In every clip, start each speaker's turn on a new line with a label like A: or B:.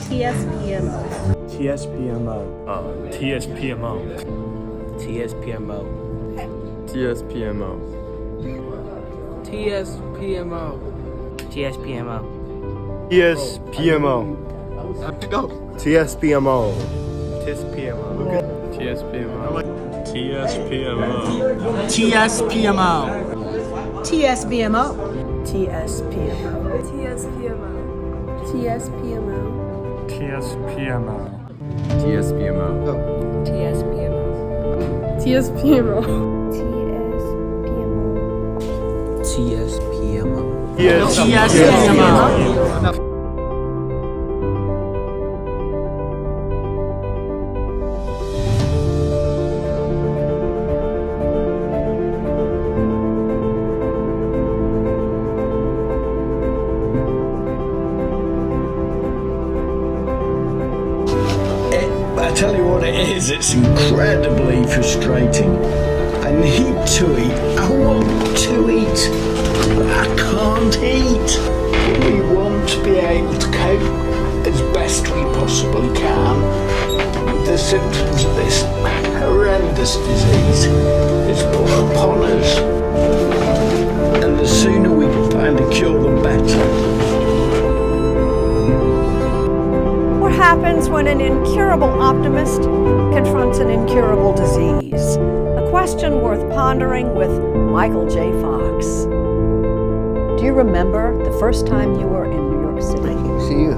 A: TSPMO.
B: TSPMO.
C: TSPMO.
D: TSPMO.
B: TSPMO.
D: TSPMO. TSPMO.
B: TSPMO.
D: Go.
B: TSPMO.
C: TSPMO.
B: TSPMO.
C: TSPMO.
D: TSPMO.
A: TSBMO.
E: TSPMO. TSPMO.
C: TSPMO.
B: TSPMO.
E: TSPMO.
A: TSPMO.
D: TSPMO.
B: TSPMO.
F: I tell you what it is, it's incredibly frustrating. I need to eat, I want to eat, but I can't eat. We want to be able to cope as best we possibly can with the symptoms of this horrendous disease. It's brought upon us, and the sooner we can find a cure, the better.
G: What happens when an incurable optimist confronts an incurable disease? A question worth pondering with Michael J. Fox. Do you remember the first time you were in New York City?
D: I can see you.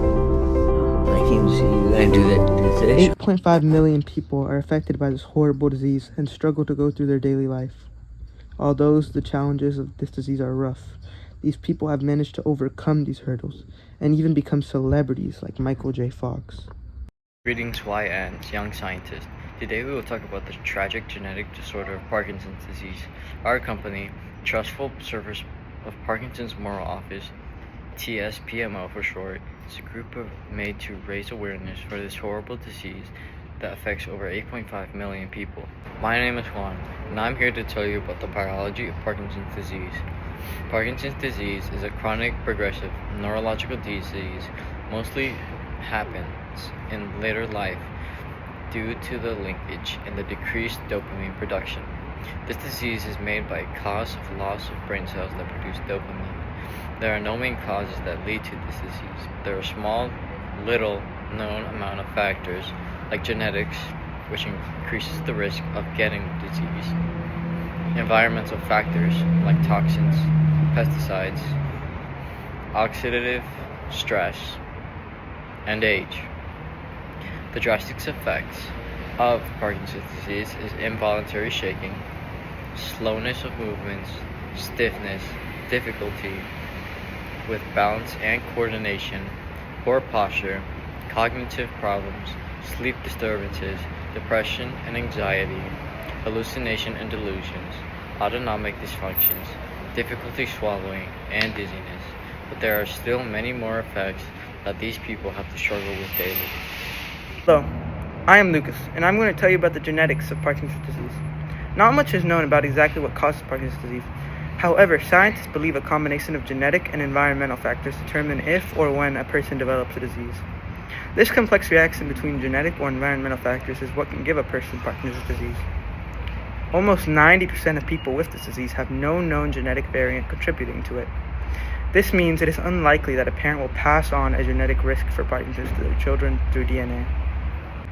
D: I can see you. I do that.
H: 8.5 million people are affected by this horrible disease and struggle to go through their daily life. Although the challenges of this disease are rough, these people have managed to overcome these hurdles and even become celebrities like Michael J. Fox.
I: Greetings, YN, young scientist. Today we will talk about the tragic genetic disorder of Parkinson's disease. Our company, Trustful Service of Parkinson's Moral Office, TSPMO for short, is a group made to raise awareness for this horrible disease that affects over 8.5 million people. My name is Juan, and I'm here to tell you about the biology of Parkinson's disease. Parkinson's disease is a chronic, progressive, neurological disease mostly happens in later life due to the linkage in the decreased dopamine production. This disease is made by a cause of loss of brain cells that produce dopamine. There are no main causes that lead to this disease. There are small, little known amount of factors like genetics, which increases the risk of getting the disease, environmental factors like toxins, pesticides, oxidative stress, and age. The drastic effects of Parkinson's disease is involuntary shaking, slowness of movements, stiffness, difficulty with balance and coordination, poor posture, cognitive problems, sleep disturbances, depression and anxiety, hallucination and delusions, autonomic dysfunctions, difficulty swallowing, and dizziness. But there are still many more effects that these people have to struggle with daily.
H: Hello, I am Lucas, and I'm going to tell you about the genetics of Parkinson's disease. Not much is known about exactly what causes Parkinson's disease. However, scientists believe a combination of genetic and environmental factors determine if or when a person develops a disease. This complex reaction between genetic or environmental factors is what can give a person Parkinson's disease. Almost 90% of people with this disease have no known genetic variant contributing to it. This means it is unlikely that a parent will pass on a genetic risk for Parkinson's to their children through DNA.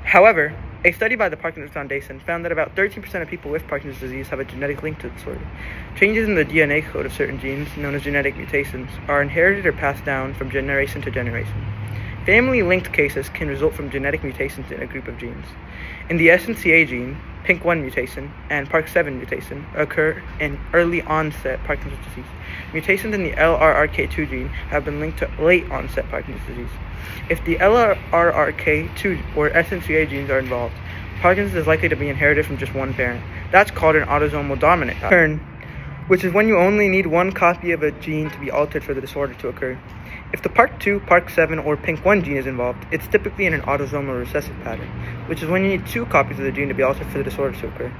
H: However, a study by the Parkinson's Foundation found that about 13% of people with Parkinson's disease have a genetic link to the disorder. Changes in the DNA code of certain genes, known as genetic mutations, are inherited or passed down from generation to generation. Family-linked cases can result from genetic mutations in a group of genes. In the SNCA gene, PINK1 mutation and PARK7 mutation occur in early-onset Parkinson's disease. Mutations in the LRRK2 gene have been linked to late-onset Parkinson's disease. If the LRRK2 or SNCA genes are involved, Parkinson's is likely to be inherited from just one parent. That's called an autosomal dominant pattern, which is when you only need one copy of a gene to be altered for the disorder to occur. If the PARK2, PARK7, or PINK1 gene is involved, it's typically in an autosomal recessive pattern, which is when you need two copies of the gene to be altered for the disorder to occur.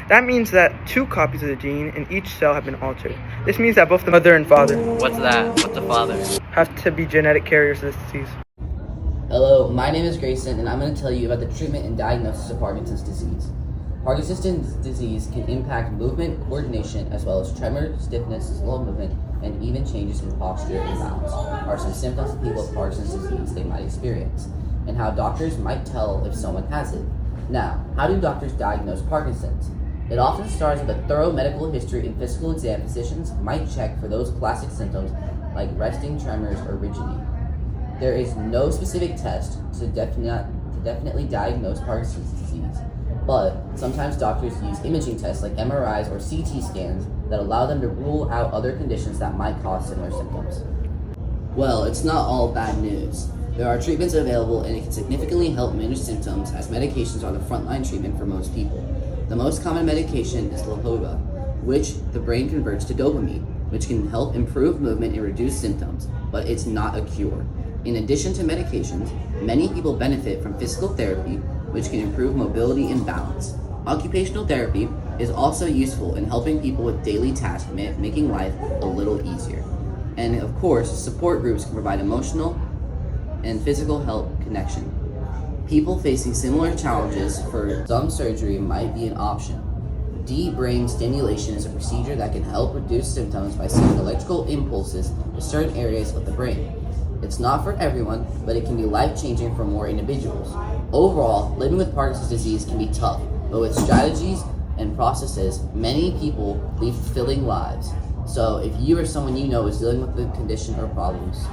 H: That means that two copies of the gene in each cell have been altered. This means that both the mother and father
I: What's that? What's a father?
H: have to be genetic carriers of this disease.
J: Hello, my name is Grayson, and I'm going to tell you about the treatment and diagnosis of Parkinson's disease. Parkinson's disease can impact movement, coordination, as well as tremor, stiffness, slow movement, and even changes in posture and balance are some symptoms of people with Parkinson's disease they might experience, and how doctors might tell if someone has it. Now, how do doctors diagnose Parkinson's? It often starts with a thorough medical history and physical exam. Physicians might check for those classic symptoms like resting tremors or rigidity. There is no specific test to definitely diagnose Parkinson's disease, but sometimes doctors use imaging tests like MRIs or CT scans that allow them to rule out other conditions that might cause similar symptoms. Well, it's not all bad news. There are treatments available, and it can significantly help manage symptoms, as medications are the frontline treatment for most people. The most common medication is Levodopa, which the brain converts to dopamine, which can help improve movement and reduce symptoms, but it's not a cure. In addition to medications, many people benefit from physical therapy, which can improve mobility and balance. Occupational therapy is also useful in helping people with daily tasks, making life a little easier. And of course, support groups can provide emotional and physical health connection. People facing similar challenges for some surgery might be an option. Deep brain stimulation is a procedure that can help reduce symptoms by sending electrical impulses to certain areas of the brain. It's not for everyone, but it can be life-changing for more individuals. Overall, living with Parkinson's disease can be tough, but with strategies and processes, many people lead fulfilling lives. So if you or someone you know is dealing with the condition or problems,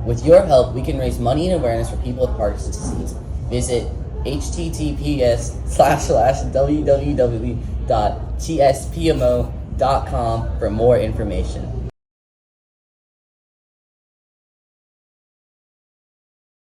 J: with your help, we can raise money and awareness for people with Parkinson's disease. Visit https://www.tspmo.com for more information.